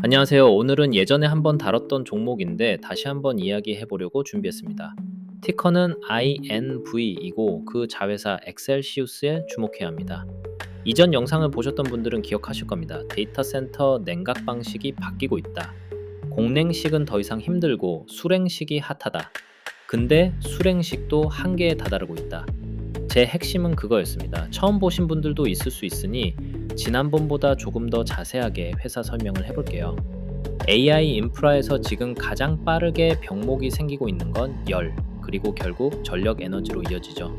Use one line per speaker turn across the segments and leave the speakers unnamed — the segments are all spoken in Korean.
안녕하세요. 오늘은 예전에 한번 다뤘던 종목인데 다시 한번 이야기해 보려고 준비했습니다. 티커는 INV이고 그 자회사 엑셀시우스에 주목해야 합니다. 이전 영상을 보셨던 분들은 기억하실 겁니다. 데이터 센터 냉각 방식이 바뀌고 있다. 공냉식은 더 이상 힘들고 수냉식이 핫하다. 근데 수냉식도 한계에 다다르고 있다. 제 핵심은 그거였습니다. 처음 보신 분들도 있을 수 있으니 지난번보다 조금 더 자세하게 회사 설명을 해볼게요. AI 인프라에서 지금 가장 빠르게 병목이 생기고 있는 건 열, 그리고 결국 전력 에너지로 이어지죠.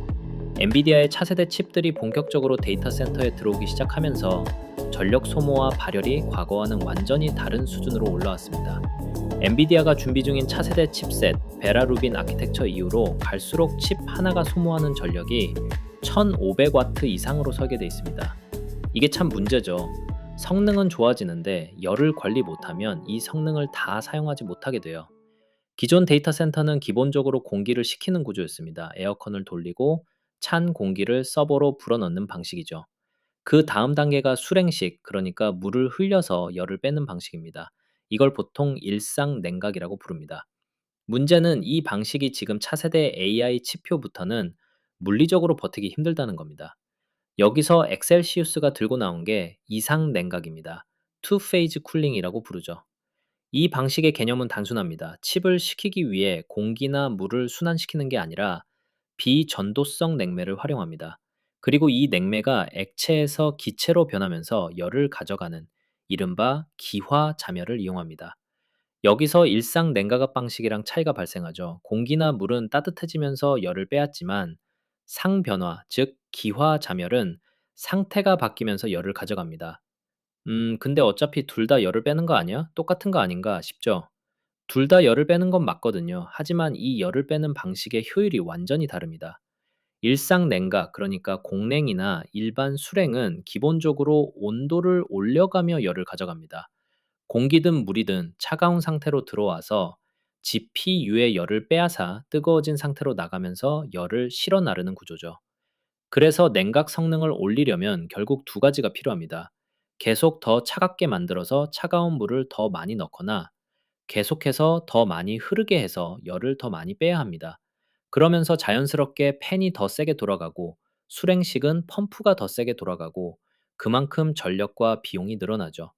엔비디아의 차세대 칩들이 본격적으로 데이터 센터에 들어오기 시작하면서 전력 소모와 발열이 과거와는 완전히 다른 수준으로 올라왔습니다. 엔비디아가 준비 중인 차세대 칩셋 베라루빈 아키텍처 이후로 갈수록 칩 하나가 소모하는 전력이 1500와트 이상으로 설계되어 있습니다. 이게 참 문제죠. 성능은 좋아지는데 열을 관리 못하면 이 성능을 다 사용하지 못하게 돼요. 기존 데이터 센터는 기본적으로 공기를 식히는 구조였습니다. 에어컨을 돌리고 찬 공기를 서버로 불어넣는 방식이죠. 그 다음 단계가 수랭식, 그러니까 물을 흘려서 열을 빼는 방식입니다. 이걸 보통 일상 냉각이라고 부릅니다. 문제는 이 방식이 지금 차세대 AI 치표부터는 물리적으로 버티기 힘들다는 겁니다. 여기서 엑셀시우스가 들고 나온 게 이상 냉각입니다. 투 페이즈 쿨링이라고 부르죠. 이 방식의 개념은 단순합니다. 칩을 식히기 위해 공기나 물을 순환시키는 게 아니라 비전도성 냉매를 활용합니다. 그리고 이 냉매가 액체에서 기체로 변하면서 열을 가져가는 이른바 기화 잠열을 이용합니다. 여기서 일상 냉각압 방식이랑 차이가 발생하죠. 공기나 물은 따뜻해지면서 열을 빼앗지만 상변화, 즉 기화 잠열은 상태가 바뀌면서 열을 가져갑니다. 근데 어차피 둘 다 열을 빼는 거 아니야? 똑같은 거 아닌가 싶죠? 둘 다 열을 빼는 건 맞거든요. 하지만 이 열을 빼는 방식의 효율이 완전히 다릅니다. 일상 냉각, 그러니까 공냉이나 일반 수냉은 기본적으로 온도를 올려가며 열을 가져갑니다. 공기든 물이든 차가운 상태로 들어와서 GPU의 열을 빼앗아 뜨거워진 상태로 나가면서 열을 실어 나르는 구조죠. 그래서 냉각 성능을 올리려면 결국 두 가지가 필요합니다. 계속 더 차갑게 만들어서 차가운 물을 더 많이 넣거나 계속해서 더 많이 흐르게 해서 열을 더 많이 빼야 합니다. 그러면서 자연스럽게 팬이 더 세게 돌아가고 수랭식은 펌프가 더 세게 돌아가고 그만큼 전력과 비용이 늘어나죠.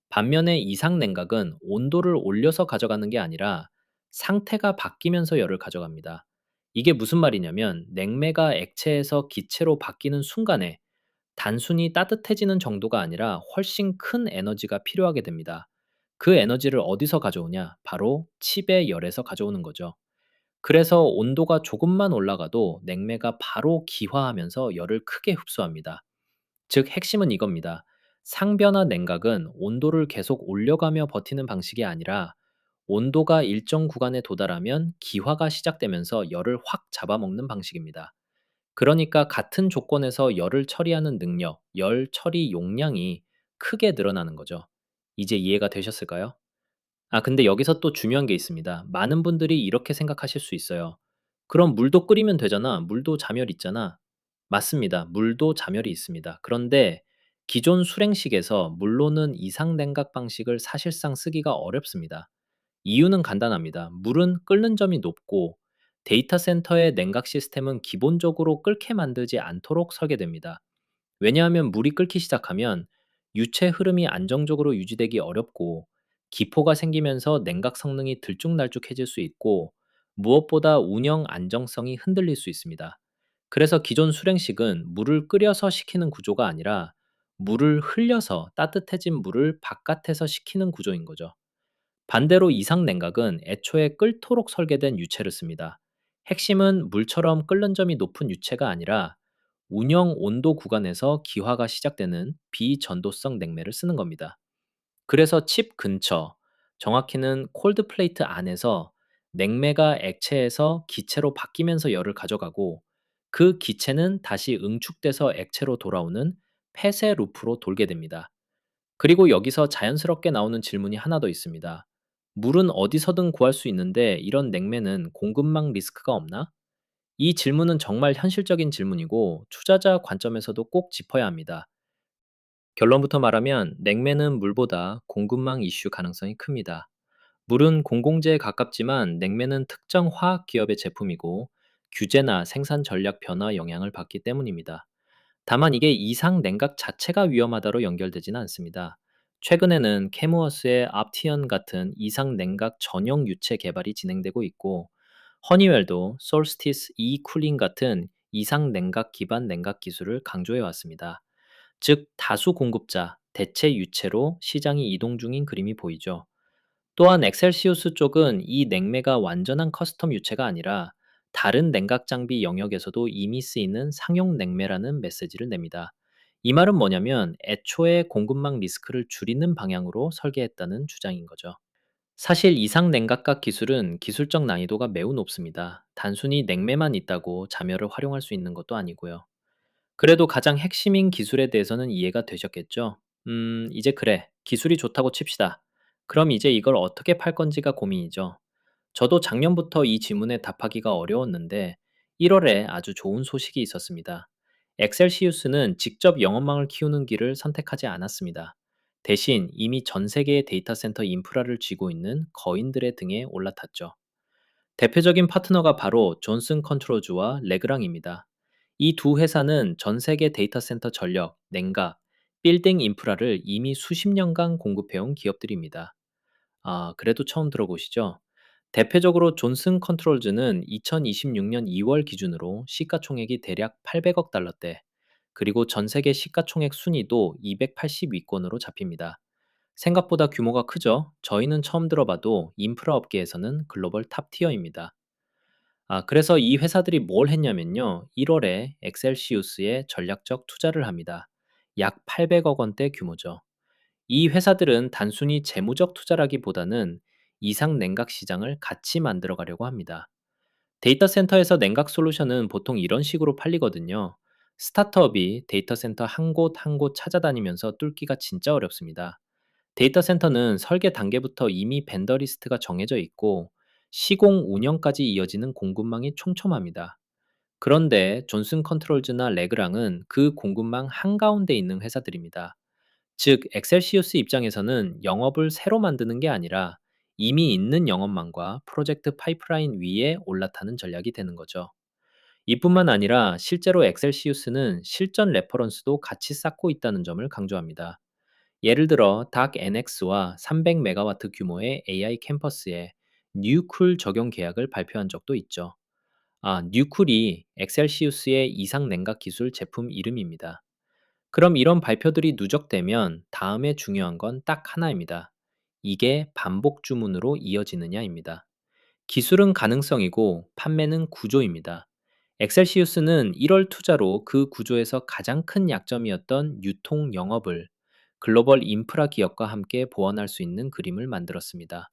반면에 이상 냉각은 온도를 올려서 가져가는 게 아니라 상태가 바뀌면서 열을 가져갑니다. 이게 무슨 말이냐면 냉매가 액체에서 기체로 바뀌는 순간에 단순히 따뜻해지는 정도가 아니라 훨씬 큰 에너지가 필요하게 됩니다. 그 에너지를 어디서 가져오냐? 바로 칩의 열에서 가져오는 거죠. 그래서 온도가 조금만 올라가도 냉매가 바로 기화하면서 열을 크게 흡수합니다. 즉 핵심은 이겁니다. 상변화 냉각은 온도를 계속 올려가며 버티는 방식이 아니라 온도가 일정 구간에 도달하면 기화가 시작되면서 열을 확 잡아먹는 방식입니다. 그러니까 같은 조건에서 열을 처리하는 능력, 열 처리 용량이 크게 늘어나는 거죠. 이제 이해가 되셨을까요? 근데 여기서 또 중요한 게 있습니다. 많은 분들이 이렇게 생각하실 수 있어요. 그럼 물도 끓이면 되잖아. 물도 잠열 있잖아. 맞습니다. 물도 잠열이 있습니다. 그런데 기존 수랭식에서 물로는 이상 냉각 방식을 사실상 쓰기가 어렵습니다. 이유는 간단합니다. 물은 끓는 점이 높고 데이터 센터의 냉각 시스템은 기본적으로 끓게 만들지 않도록 설계됩니다. 왜냐하면 물이 끓기 시작하면 유체 흐름이 안정적으로 유지되기 어렵고 기포가 생기면서 냉각 성능이 들쭉날쭉해질 수 있고 무엇보다 운영 안정성이 흔들릴 수 있습니다. 그래서 기존 수랭식은 물을 끓여서 식히는 구조가 아니라 물을 흘려서 따뜻해진 물을 바깥에서 식히는 구조인 거죠. 반대로 이상 냉각은 애초에 끓도록 설계된 유체를 씁니다. 핵심은 물처럼 끓는 점이 높은 유체가 아니라 운영 온도 구간에서 기화가 시작되는 비전도성 냉매를 쓰는 겁니다. 그래서 칩 근처, 정확히는 콜드 플레이트 안에서 냉매가 액체에서 기체로 바뀌면서 열을 가져가고 그 기체는 다시 응축돼서 액체로 돌아오는 폐쇄 루프로 돌게 됩니다. 그리고 여기서 자연스럽게 나오는 질문이 하나 더 있습니다. 물은 어디서든 구할 수 있는데 이런 냉매는 공급망 리스크가 없나? 이 질문은 정말 현실적인 질문이고 투자자 관점에서도 꼭 짚어야 합니다. 결론부터 말하면 냉매는 물보다 공급망 이슈 가능성이 큽니다. 물은 공공재에 가깝지만 냉매는 특정 화학 기업의 제품이고 규제나 생산 전략 변화 영향을 받기 때문입니다. 다만 이게 이상 냉각 자체가 위험하다로 연결되지는 않습니다. 최근에는 캐무어스의 앞티언 같은 이상 냉각 전용 유체 개발이 진행되고 있고 허니웰도 솔스티스 E 쿨링 같은 이상 냉각 기반 냉각 기술을 강조해 왔습니다. 즉 다수 공급자, 대체 유체로 시장이 이동 중인 그림이 보이죠. 또한 엑셀시우스 쪽은 이 냉매가 완전한 커스텀 유체가 아니라 다른 냉각 장비 영역에서도 이미 쓰이는 상용 냉매라는 메시지를 냅니다. 이 말은 뭐냐면 애초에 공급망 리스크를 줄이는 방향으로 설계했다는 주장인 거죠. 사실 이상 냉각각 기술은 기술적 난이도가 매우 높습니다. 단순히 냉매만 있다고 자멸을 활용할 수 있는 것도 아니고요. 그래도 가장 핵심인 기술에 대해서는 이해가 되셨겠죠? 이제 그래. 기술이 좋다고 칩시다. 그럼 이제 이걸 어떻게 팔 건지가 고민이죠. 저도 작년부터 이 질문에 답하기가 어려웠는데 1월에 아주 좋은 소식이 있었습니다. 엑셀시우스는 직접 영업망을 키우는 길을 선택하지 않았습니다. 대신 이미 전 세계의 데이터 센터 인프라를 쥐고 있는 거인들의 등에 올라탔죠. 대표적인 파트너가 바로 존슨 컨트롤즈와 레그랑입니다. 이 두 회사는 전 세계 데이터 센터 전력, 냉각, 빌딩 인프라를 이미 수십 년간 공급해온 기업들입니다. 그래도 처음 들어보시죠? 대표적으로 존슨 컨트롤즈는 2026년 2월 기준으로 시가총액이 대략 800억 달러대, 그리고 전 세계 시가총액 순위도 280위권으로 잡힙니다. 생각보다 규모가 크죠? 저희는 처음 들어봐도 인프라 업계에서는 글로벌 탑티어입니다. 그래서 이 회사들이 뭘 했냐면요. 1월에 엑셀시우스에 전략적 투자를 합니다. 약 800억 원대 규모죠. 이 회사들은 단순히 재무적 투자라기보다는 이상 냉각 시장을 같이 만들어 가려고 합니다. 데이터 센터에서 냉각 솔루션은 보통 이런 식으로 팔리거든요. 스타트업이 데이터 센터 한 곳 한 곳 찾아다니면서 뚫기가 진짜 어렵습니다. 데이터 센터는 설계 단계부터 이미 벤더 리스트가 정해져 있고 시공 운영까지 이어지는 공급망이 촘촘합니다. 그런데 존슨 컨트롤즈나 레그랑은 그 공급망 한가운데 있는 회사들입니다. 즉, 엑셀시우스 입장에서는 영업을 새로 만드는 게 아니라 이미 있는 영업망과 프로젝트 파이프라인 위에 올라타는 전략이 되는 거죠. 이뿐만 아니라 실제로 엑셀시우스는 실전 레퍼런스도 같이 쌓고 있다는 점을 강조합니다. 예를 들어 닥 NX와 300메가와트 규모의 AI 캠퍼스에 뉴쿨 적용 계약을 발표한 적도 있죠. 뉴쿨이 엑셀시우스의 이상 냉각 기술 제품 이름입니다. 그럼 이런 발표들이 누적되면 다음에 중요한 건 딱 하나입니다. 이게 반복 주문으로 이어지느냐입니다. 기술은 가능성이고 판매는 구조입니다. 엑셀시우스는 1월 투자로 그 구조에서 가장 큰 약점이었던 유통 영업을 글로벌 인프라 기업과 함께 보완할 수 있는 그림을 만들었습니다.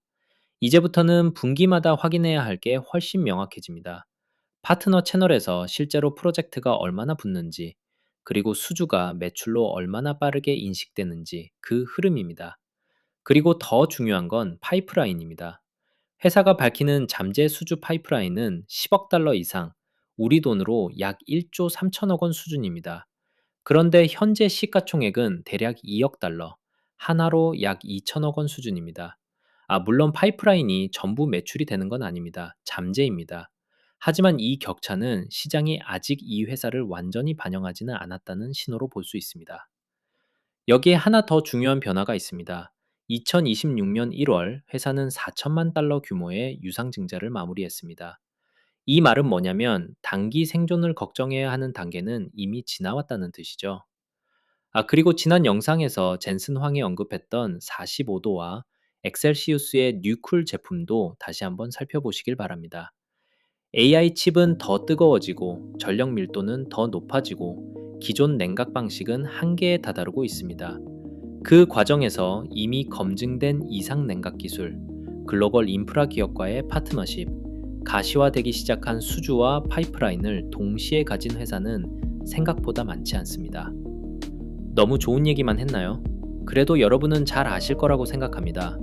이제부터는 분기마다 확인해야 할 게 훨씬 명확해집니다. 파트너 채널에서 실제로 프로젝트가 얼마나 붙는지, 그리고 수주가 매출로 얼마나 빠르게 인식되는지 그 흐름입니다. 그리고 더 중요한 건 파이프라인입니다. 회사가 밝히는 잠재 수주 파이프라인은 10억 달러 이상, 우리 돈으로 약 1조 3천억 원 수준입니다. 그런데 현재 시가총액은 대략 2억 달러, 하나로 약 2천억 원 수준입니다. 물론 파이프라인이 전부 매출이 되는 건 아닙니다. 잠재입니다. 하지만 이 격차는 시장이 아직 이 회사를 완전히 반영하지는 않았다는 신호로 볼 수 있습니다. 여기에 하나 더 중요한 변화가 있습니다. 2026년 1월 회사는 4천만 달러 규모의 유상증자를 마무리했습니다. 이 말은 뭐냐면 단기 생존을 걱정해야 하는 단계는 이미 지나왔다는 뜻이죠. 그리고 지난 영상에서 젠슨 황이 언급했던 45도와 엑셀시우스의 뉴쿨 제품도 다시 한번 살펴보시길 바랍니다. AI 칩은 더 뜨거워지고 전력 밀도는 더 높아지고 기존 냉각 방식은 한계에 다다르고 있습니다. 그 과정에서 이미 검증된 이상 냉각 기술, 글로벌 인프라 기업과의 파트너십, 가시화되기 시작한 수주와 파이프라인을 동시에 가진 회사는 생각보다 많지 않습니다. 너무 좋은 얘기만 했나요? 그래도 여러분은 잘 아실 거라고 생각합니다.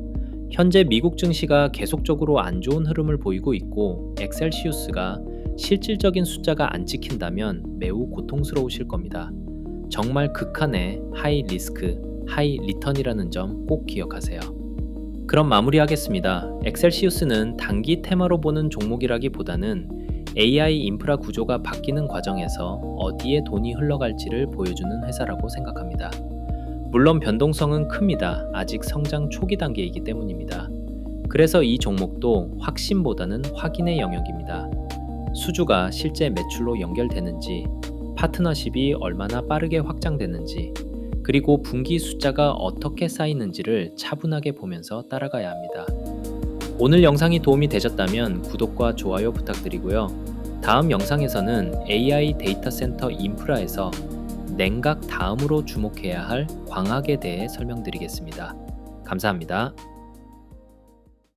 현재 미국 증시가 계속적으로 안 좋은 흐름을 보이고 있고 엑셀시우스가 실질적인 숫자가 안 찍힌다면 매우 고통스러우실 겁니다. 정말 극한의 하이 리스크, 하이 리턴이라는 점 꼭 기억하세요. 그럼 마무리하겠습니다. 엑셀시우스는 단기 테마로 보는 종목이라기보다는 AI 인프라 구조가 바뀌는 과정에서 어디에 돈이 흘러갈지를 보여주는 회사라고 생각합니다. 물론 변동성은 큽니다. 아직 성장 초기 단계이기 때문입니다. 그래서 이 종목도 확신보다는 확인의 영역입니다. 수주가 실제 매출로 연결되는지, 파트너십이 얼마나 빠르게 확장되는지, 그리고 분기 숫자가 어떻게 쌓이는지를 차분하게 보면서 따라가야 합니다. 오늘 영상이 도움이 되셨다면 구독과 좋아요 부탁드리고요. 다음 영상에서는 AI 데이터 센터 인프라에서 냉각 다음으로 주목해야 할 광학에 대해 설명드리겠습니다. 감사합니다.